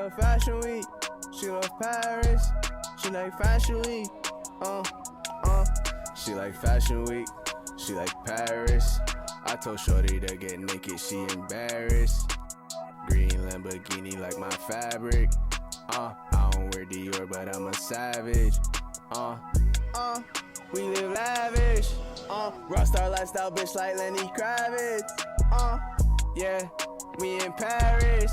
love Fashion Week. She love Paris. She like Fashion Week. She like Fashion Week. She like Paris. I told Shorty to get naked, she embarrassed. Green Lamborghini like my fabric. I don't wear Dior, but I'm a savage. We live lavish. Rockstar lifestyle, bitch like Lenny Kravitz. Yeah, we in Paris.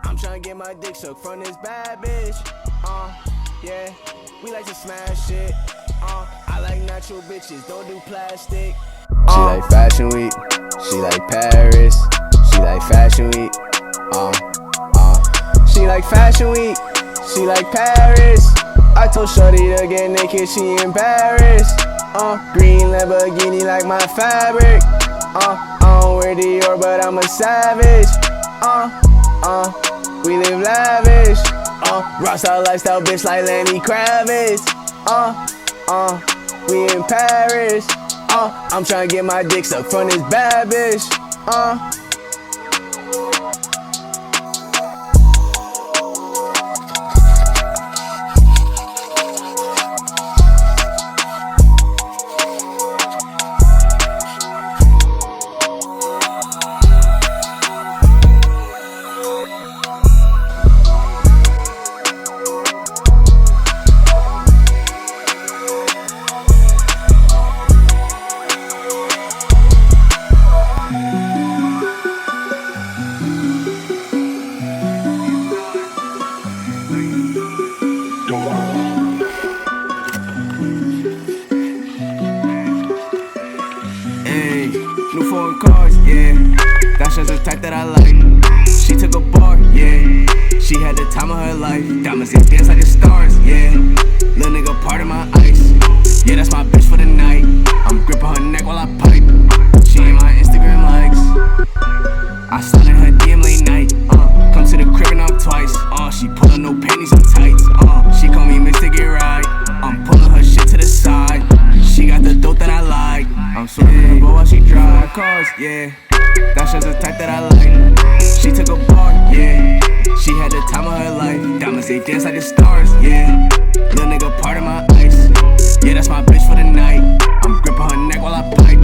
I'm tryna get my dick sucked from this bad bitch. Yeah, we like to smash it. I like natural bitches, don't do plastic. She like Fashion Week. She like Paris. She like Fashion Week. She like Fashion Week. She like Paris. I told Shorty to get naked, she embarrassed. Green Lamborghini like my fabric. I don't wear Dior, but I'm a savage. We live lavish. Rockstar lifestyle, bitch like Lenny Kravitz. We in Paris. I'm tryna get my dick sucked from this bad bitch. Hey, new foreign cars, yeah. That's just the type that I like. She took a bar, yeah. She had the time of her life. Diamonds that dance like the stars, yeah. Little nigga part of my ice. Yeah, that's my bitch for the night. I'm gripping her neck while I pipe. She ain't my Instagram likes. I slid in her DM late night. Come to the crib and knock twice. She pull on no panties and tights. She call me Mr. Get Right. I'm pulling her shit to the side. She got the dope that I like. I'm swerving her boat while she drive cars, yeah. That's just the type that I like. She took a bar, yeah. She had the time of her life. Diamonds they dance like the stars, yeah. Little nigga part of my ice. Yeah, that's my bitch for the night. I'm gripping her neck while I pipe.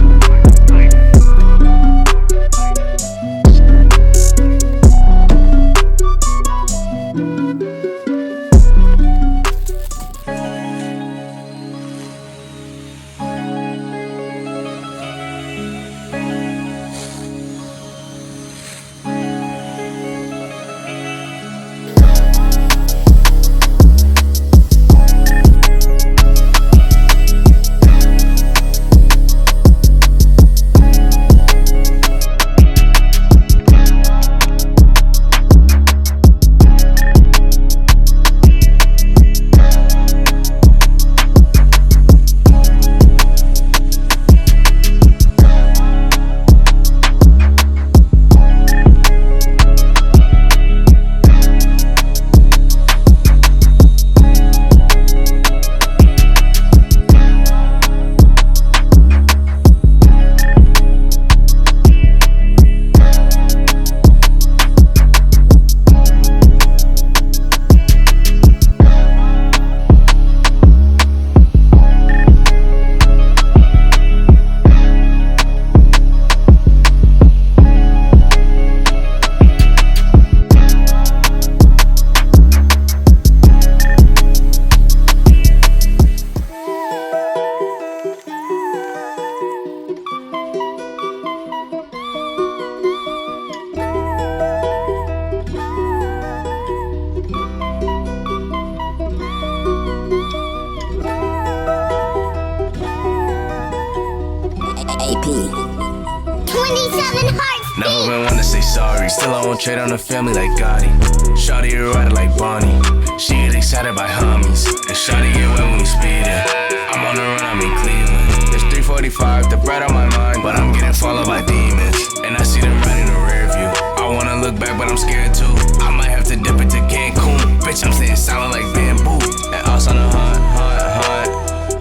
AP 27 hearts. Never been one to say sorry. Still I won't trade on the family like Gotti. Shawty a rider like Bonnie. She get excited by homies. And Shawty get wet when we speedin'. I'm on the run, I'm in Cleveland. It's 3:45, the bread on my mind, but I'm getting followed by demons. And I see them right in the rear view. I wanna look back, but I'm scared too. I might have to dip into Cancun. Bitch, I'm staying solid like bamboo. And us on the hunt.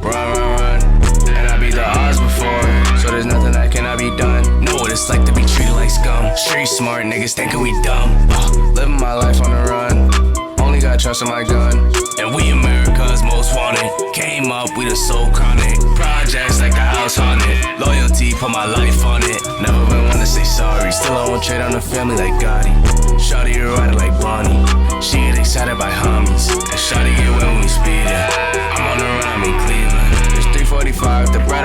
Run. And I beat the odds before, so there's nothing that cannot be done. Know what it's like to be treated like scum. Street smart niggas thinking we dumb. Living my life on the run. trust in my gun. And we America's most wanted. Came up, we the soul chronic. Projects like the house haunted. Loyalty, put my life on it. Never been one to say sorry. Still I won't trade on the family like Gotti. Shawty, you ride it like Bonnie. She get excited by homies. And Shawty get wet when we speedin'. I'm on the run, I'm in Cleveland. It's 3:45, the bread